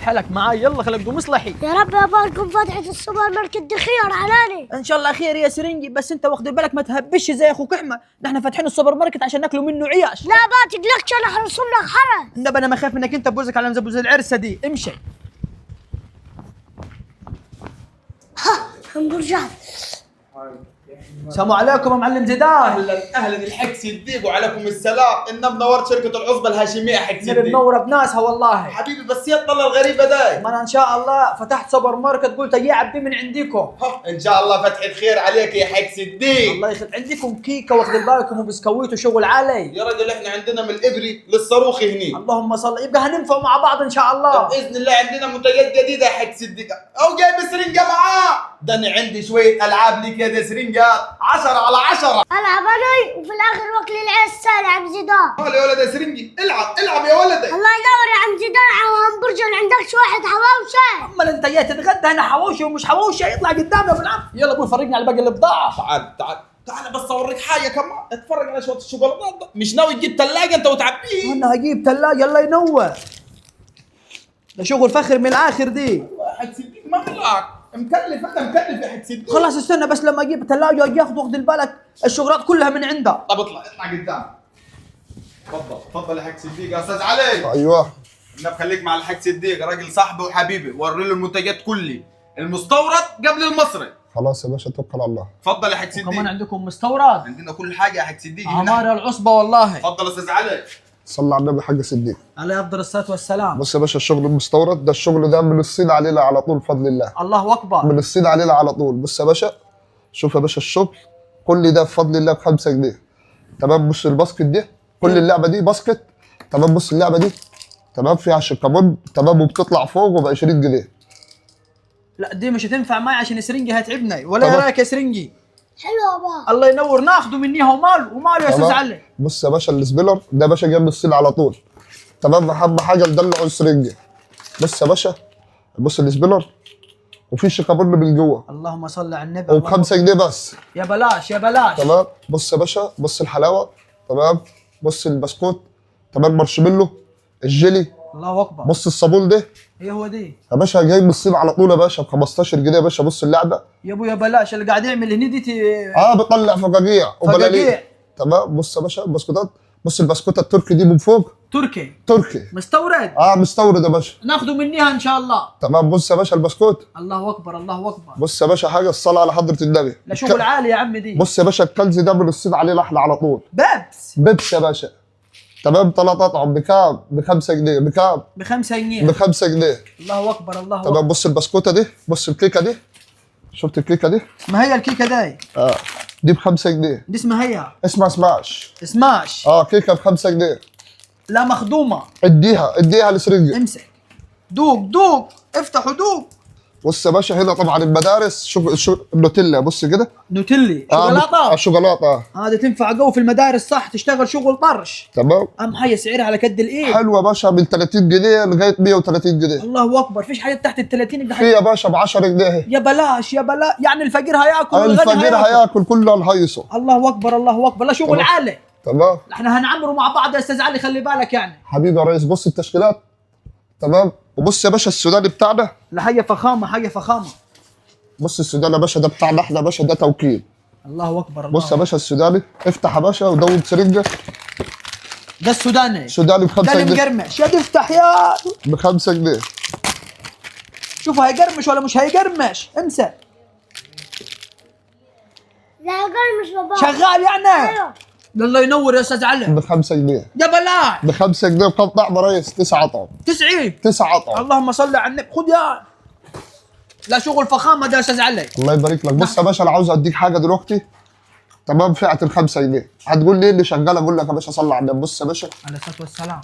حالك معاي يلا خليك تقوم مصلحي. يا رب يابا فتحة السوبر ماركت دي خير علاني. ان شاء الله خير يا سرنجي، بس انت واخد بالك ما تهبش زي اخوك احمد، نحن فاتحين السوبر ماركت عشان ناكلوا منه عياش. لا ما تقلقش انا حرسم لك حرس. انما انا ما خايف منك انت بوزك على مزبوز العرسه دي. امشي. همبرجات. السلام عليكم يا معلم زيدان. اهلا اهلا الحق صديق وعليكم السلام. ان منورت شركه العصبه الهاشميه حق صديق. منوره بناسها والله حبيبي بس يا الطلة الغريبه داي. ما انا ان شاء الله فتحت سوبر ماركت قلت اجي اعبي من عندكم. ان شاء الله فتحة خير عليك يا حق صديق. الله يخليك. عندكم كيكه واخد بالكم وبسكويت وشغل عالي. يا رجل احنا عندنا من الابري للصاروخ هني. اللهم صل. يبقى هننفع مع بعض ان شاء الله باذن الله. عندنا منتجات جديده يا حق صديق. او جايب سرنجه معاه. ده انا عندي شويه العاب لك يا سرنجات 10 على 10. العب انا وفي الاخر وكل العيش سال يا عم زيدان. قال يا ولد يا سرنجي العب العب يا ولدي. الله ينور يا عم زيدان على همبرجر. عندكش واحد حواوشي؟ امال انت جاي تتغدى هنا حواوشي ومش حواوشي يطلع قدامنا بالعافيه. يلا قول فرجني على باقي البضاعه. تعال تعال تعال بس اوريك حاجه كمان. اتفرج على شويه الشوكولاتات. مش ناوي تجيب ثلاجه انت وتعبيه؟ انا هجيب ثلاجه الله ينور. ده شغل فخر من الاخر دي. حق صديق ما معك مكلف. انت مكلف يا حق صديق. خلاص استنى بس لما اجيب ثلاجه اجي اخذ واخد بالك الشغلات كلها من عندها. طب اطلع اطلع قدام. تفضل تفضل يا حق صديق. يا استاذ علي ايوه انا بخليك مع الحاج صديق، راجل صاحبي وحبيبي. وري له المنتجات كلي المستورد قبل المصري. خلاص يا باشا توكل على الله. تفضل يا حاج صديق. كمان عندكم مستورد. عندنا كل حاجه يا حاج صديق هنا. عمار العصبه والله. تفضل يا استاذ علي. صلى على النبي حاج صديق. عليه افضل الصلاه والسلام. بص يا باشا الشغل المستورد ده الشغل ده من الصين علينا على طول بفضل الله. الله اكبر. من الصين علينا على طول. بص يا باشا شوف يا باشا الشغل كل ده بفضل الله ب5 جنيه. تمام. بص الباسكت دي كل اللعبه دي باسكت. تمام. بص اللعبه دي تمام فيها شيكابون تمام وبتطلع فوق وب 20 جنيه. لا دي مش هتنفع معي عشان سرنجي هتعبني. ولا ايه طبعا. رايك يا سرنجي؟ حلو يابا. الله ينور. ناخده منيها وماله يا استاذ تمام. علي. بص يا باشا السبيلر ده يا باشا جاي من الصين على طول. تمام. اهم حاجه ندلعوا السرنجه. بص يا باشا بص السبيلر وفي شيكابون من جوه اللهم صل على النبي. وب5 جنيه بس. يا بلاش يا بلاش. تمام. بص يا باشا بص الحلاوه. تمام. بص البسكوت. تمام. مارشميلو الجيلي. الله اكبر. بص الصابون ده ايه هو دي؟ يا باشا جاي من الصين على طول يا باشا ب15 جنيه يا باشا. بص اللعبه يا ابو يا بلاش اللي قاعد يعمل هني دي بيطلع فقاقيع وبلالين. فقاقيع. تمام. بص يا باشا البسكوتات. بص البسكوته التركي دي من فوق تركي تركي. مستورد. مستورد يا باشا. ناخده منيها ان شاء الله. تمام. بص يا باشا البسكوت. الله اكبر الله اكبر. بص يا باشا حاجه الصلاه على حضره النبي. لا شغل عالي يا عم دي. بص يا باشا الكنز ده من الصين عليه احنا على طول. بابس. بيبس يا باشا. تمام. 3 اطعم بكام؟ ب5 جنيه. بكام؟ ب5 جنيه. ب5 جنيه. الله اكبر الله تمام. اكبر. بص البسكوته دي. بص الكيكه دي. شفت الكيكه دي؟ ما هي الكيكه داي؟ دي ب5 جنيه. دي اسمها هي اسمها سماش. سماش. كيكه ب5 جنيه. لا مخدومه. اديها لسرنجه. امسك دوق افتح ودوق. بص يا باشا هنا طبعا المدارس شو النوتيلا. بص كده. نوتيلي شوكولاته. شوكولاته. هذا تنفع قوي في المدارس صح. تشتغل شغل طرش. تمام. اهم حاجه سعرها على قد الايد. حلوه يا باشا من 30 جنيه لغايه 130 جنيه. الله اكبر. فيش حاجه تحت ال 30 يبقى في يا باشا ب 10 جنيه. يا بلاش يا بلاش. يعني الفقير هياكل والغني الفقير هياكل كله الهيصه. الله اكبر الله اكبر. لا شغل تمام. عالي. تمام. احنا هنعمره مع بعض يا استاذ علي خلي بالك يعني. حبيبي يا ريس. بص التشكيلات. تمام. وبص يا باشا السوداني بتاعنا. لا حاجه فخامه حاجه فخامه. بص السوداني يا باشا ده بتاعنا احنا يا باشا ده توكيل. الله اكبر الله. بص يا باشا السوداني افتح يا باشا ودوب سرنجه. ده السوداني. سوداني ده ب5 اللي جنيه. مقرمش. يا تفتح يا ب5 جنيه. شوف هيقرمش ولا مش هيقرمش. امسك. لا قرمش بابا. شغال يعني. ايوه. الله ينور يا استاذ علي. ب5 جنيه. ده بلاش. ب5 جنيه وكم طعم يا ريس؟ 9 اطعم. 90. 9 اطعم. اللهم صل على النبي. خد يا. لا شغل فخامه ده يا استاذ علي. الله يبارك لك. بص يا باشا انا عاوز اديك حاجه دلوقتي. تمام. فئه ال5 جنيه. هتقول لي ايه اللي شغال؟ اقول لك يا باشا صلي على النبي. بص يا باشا عليه الصلاه والسلام.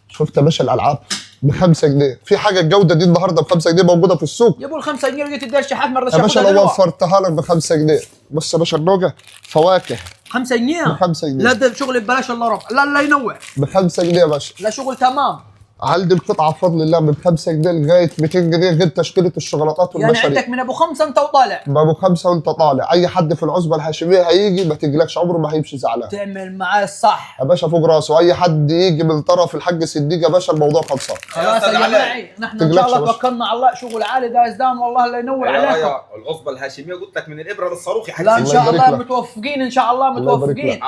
شفت يا باشا الالعاب ب5 جنيه. في حاجه الجوده دي النهارده ب5 جنيه موجوده في السوق. يا ابو ال5 جنيه اللي تديها الشحات ما رضاش يا باشا ياخدها لو دلوقتي. وفرتها لك ب5 جنيه. بص يا باشا النوجه فواكه 5 جنيه. ب5 جنيه. لا ده شغل ببلاش الله رب. لا الله ينور. ب5 جنيه يا باشا. لا شغل تمام. عندي القطعه بفضل الله من 5 جنيه لغايه 200 جنيه غير تشكيله الشوكولاتات يعني والمشاريب. عندك من ابو 5 انت وطالع. بابو 5 وانت طالع، اي حد في العزبه الهاشميه هيجي ما تقلقش عمره ما هيمشي زعلان. تعمل معاه الصح. يا باشا فوق راسه، اي حد يجي من طرف الحاج صديق يا باشا الموضوع خلصان. خلاص يا أستاذ علي. جماعي نحن ان تقلقش شاء يا الله باشا. توكلنا على الله. شغل عالي ده ازدان والله الله ينور عليكم. العصبه الهاشميه قلت لك من الابره للصاروخ يا حاج لا ان سديك. شاء يبارك الله لك. متوفقين ان شاء الله الله يبارك متوفقين. لك.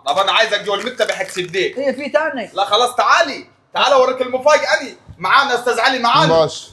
طب انا عايزك جوا المكتب يا حاج سديك. هي في ثاني. لا خلاص تعالي اوريك المفاجاه دي. معانا استاذ علي معانا. ماشي.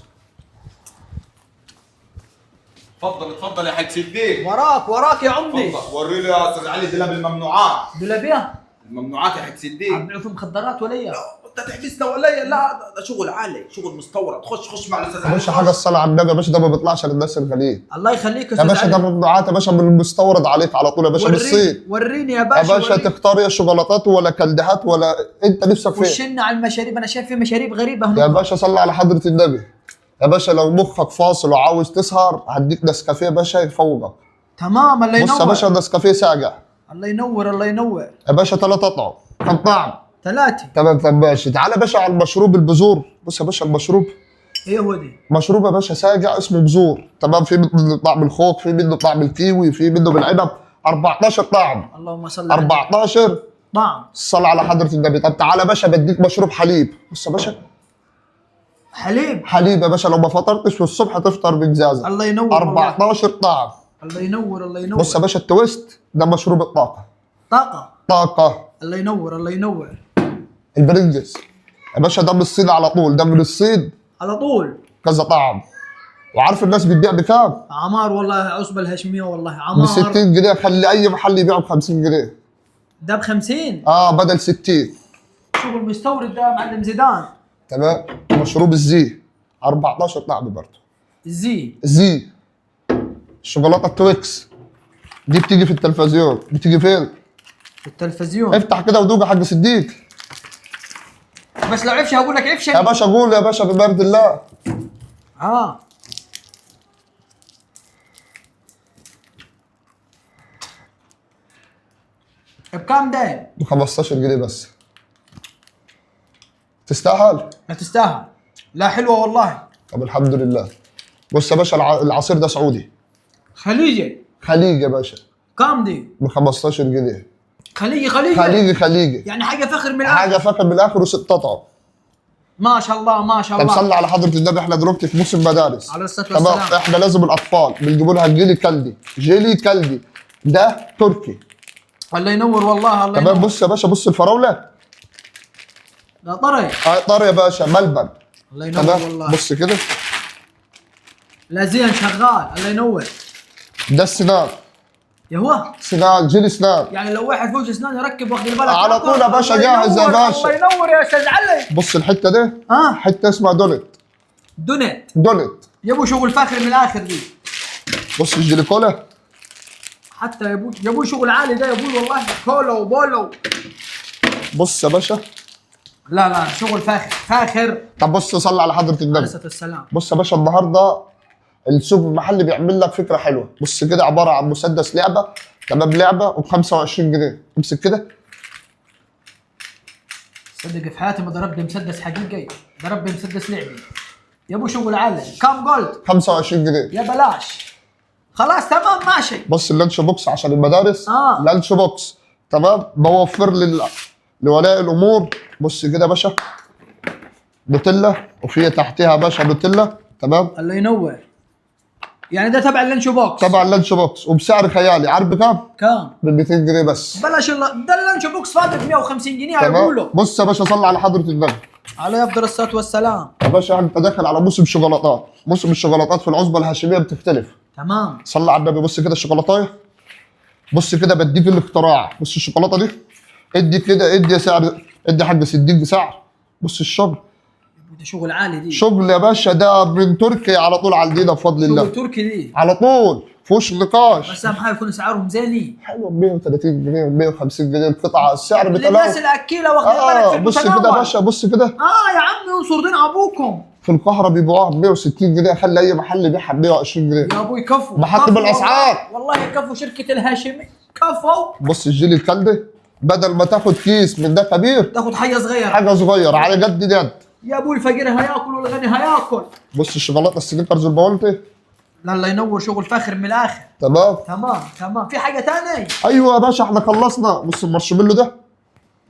اتفضل يا حاج سديك. وراك يا عمدي. اتفضل وري له يا استاذ علي دلاب الممنوعات. دولابيه. الممنوعات يا حاج سديك. عم بيعوا في مخدرات ولا إيه؟ انت تحبسنا ولا إيه؟ لا ده شغل عالي، شغل مستورد. خش مع الاستاذ يا علي. باشا حاجه الصلاه على النبي يا باشا، ده ما بيطلعش للناس الغاليين. الله يخليك يا باشا ده علي. ممنوعات يا باشا من المستورد عليك على طول يا باشا من الصين. وريني يا يا باشا. باشا تختار يا شوكولاتات ولا كلدهات ولا انت نفسك فين. وشنا على المشاريب، انا شايف في مشاريب غريبه هنا. يا باشا صلي على حضره النبي. يا باشا لو مخك فاصل وعاوز تسهر هديك نسكافيه يا باشا يفوقك. تمام الله ينور. بص يا باشا نسكافيه ساقع. الله ينور الله ينور. يا باشا 3 اطعم كم طعم؟ 3. تمام طب ماشي. تعالى يا باشا على المشروب البذور. بص يا باشا المشروب ايه هو دي؟ مشروب يا باشا ساقع اسمه بذور. تمام في منه طعم الخوخ، في منه طعم الكيوي، في منه بالعنب. 14 طعم. اللهم صل على 14 طعم. صل على حضره النبي. طب تعالى يا باشا بديك مشروب حليب. بص يا باشا حليب يا باشا لو ما فطرتش والصبح تفطر بجزازه. الله ينور 14 طعم. الله ينور الله ينور. بص يا باشا التويست ده مشروب الطاقه. طاقه. الله ينور الله ينور. البرنجز يا باشا ده من الصين على طول، ده من الصين على طول. كذا طعم. وعارف الناس بتبيع بكام؟ عمار والله عصبة الهاشمية والله ب عمار. 60 جنيه. خلي اي محل يبيعه ب 50 جنيه. ده ب 50. بدل 60. شغل مستورد ده معلم زيدان. تمام. مشروب الزي 14 طعم برضه. زي. الشوكولاته التويكس دي بتيجي في التلفزيون. بتيجي فين؟ في التلفزيون. افتح كده ودوق يا حاج صديق. بس لو عفشه هقول لك عفشه. يا باشا قول يا باشا ببرد الله. بكام ده؟ ب 15 جنيه بس. تستاهل؟ لا تستاهل. لا حلوة والله. طب الحمد لله. بص يا باشا العصير ده سعودي. خليجي يا باشا. كام دي؟ ب 15 جنيه. خليجي. يعني يعني حاجة فخر من الآخر. حاجه فاكر من الاخر و6 اطعم. ما شاء الله ما شاء طب الله. صلي على حضره النبي. احنا دلوقتي في موسم مدارس. عليه الصلاة تمام. والسلام. احنا لازم الاطفال بنجيبوا لها جيلي كلدي ده تركي. الله ينور والله الله تمام. ينور. بص يا باشا بص الفراوله. لا طري. طري يا باشا ملبن. الله ينور تمام. والله. بص كده. لا زين شغال. الله ينور. ده السنان. يا هو سنان جيلي سنان. يعني لو واحد فوق اسنان يركب واخد بالك على طول يا باشا الله جاهز يا ينور، باشا. الله ينور يا استاذ علي. بص الحته دي حته اسمها دونت. يا ابو شغل فاخر من الاخر دي. بص الجيلي كولا. حتى يا ابو شغل عالي ده يا ابوي والله. كولا وبولو. بص يا باشا. لا شغل فاخر. طب بص صلي على حضره النبي. عليه الصلاة والسلام. بص يا باشا النهارده السوق المحلي بيعمل لك فكره حلوه. بص كده عباره عن مسدس لعبه. تمام. لعبه وب 25 جنيه. امسك كده. صدق في حياتي ما ضربت مسدس حقيقي. ضربت مسدس لعبي. يا ابو شغل عالي. كم قلت؟ 25 جنيه. يا بلاش. خلاص تمام ماشي. بص اللانش بوكس عشان المدارس. لانش بوكس. تمام. بوفر لولاء الامور. بص كده يا باشا نوتيلا وفي تحتها يا باشا نوتيلا. تمام. الله ينور. يعني ده تبع اللانش بوكس. تبع اللانش بوكس وبسعر خيالي. عارف بكام؟ كام؟ ب 200 جنيه بس. بلاش الله. ده اللانش بوكس فاضل ب 150 جنيه تمام. هيقولوا. بص يا باشا صلي على حضره النبي. عليه افضل الصلاه والسلام. يا باشا انت داخل على موسم شوكولاتات. موسم الشوكولاتات في العصبه الهاشميه بتختلف. تمام. صلي على النبي. بص كده الشوكولاتايه. بص كده بديك الاختراع. بص الشوكولاته دي ادي كده ادي سعر. ادي حاج صديق بسعر. بص الشغل. ده شغل عالي دي. شغل يا باشا ده من تركيا على طول على الدينا بفضل الله. شغل تركي دي. على طول فوش نقاش. بس اهم حاجه يكون اسعارهم زينين. حلوه ب 130 جنيه و 150 جنيه القطعه. السعر الناس الاكيله واخدين بالك في بص المتناول. كده يا باشا. بص كده. يا عمي انصر دين ابوكم. في القاهره بيبيعوها ب 160 جنيه. خلي اي محل يبيعها ب 120 جنيه. يا ابوي كفوا. بحط بالاسعار. والله كفوا شركه الهاشمي. كفوا. بص الجيلي الكلدي بدل ما تاخد كيس من ده كبير تاخد حاجه صغيره. حاجه صغيره على قد يد. يا ابوي الفقير هياكل والغني هياكل. بص الشوكولاته السنيكرز والباونتي. لا الله ينور، شغل فاخر من الاخر. تمام. تمام. في حاجه تاني؟ ايوه يا باشا احنا خلصنا. بص المارشميلو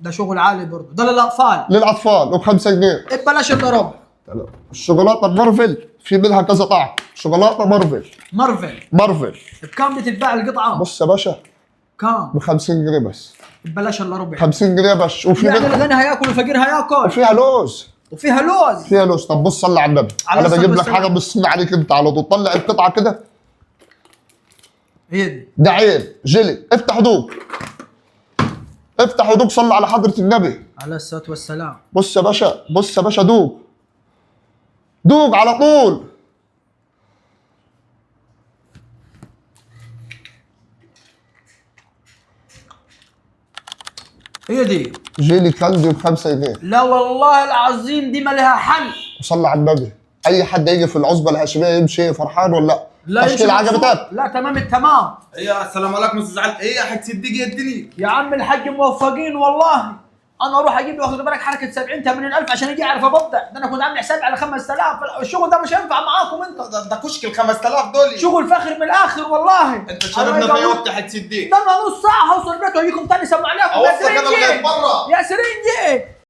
ده شغل عالي برضه، ده للاطفال. للاطفال وب5 جنيه. ببلاش الا ربع. تمام. الشوكولاته مارفل في منها كذا طعم. شوكولاته مارفل. بكام بتتباع القطعه؟ بص يا باشا كام؟ ب50 جنيه بس. ببلاش الا ربع. 50 جنيه بس. وفي يعني منها الغني هياكل والفقير هياكل. وفيها لوز. فيها لوز. طب بص صلي على النبي، عليه انا الصلاة بجيب لك والسلام. حاجه بالصين عليك انت على طول. طلع القطعه كده. هي دي. ده عين جيلي. افتح دوق صلي على حضره النبي عليه الصلاه والسلام. بص يا باشا دوق على طول. هي دي. جيلي كاندي ب5 جنيه. لا والله العظيم دي ما لها حل. وصلي على النبي، اي حد يجي في العصبه الهاشميه يمشي فرحان ولا لا؟ تشكيل عجبتك؟ لا تمام التمام. يا السلام عليكم استاذ علي. ايه يا حاج صديق يا الدنيا؟ يا عم الحاج موفقين والله. انا اروح اجيب لي واخد بالك حركه 70-80 الف عشان اجي اعرف ابضع. ده انا كنت عامل حسابي على 5000. الشغل ده مش هينفع معاكم انت. ده كشك ال 5000 دول. شغل فاخر من الاخر والله. انت شربنا في اي وقت يا حاج صديق. ده انا نص ساعه هوصل البيت واجيكم تاني. سلام عليكم. اوصلك انا لغايه بره. يا سرنجي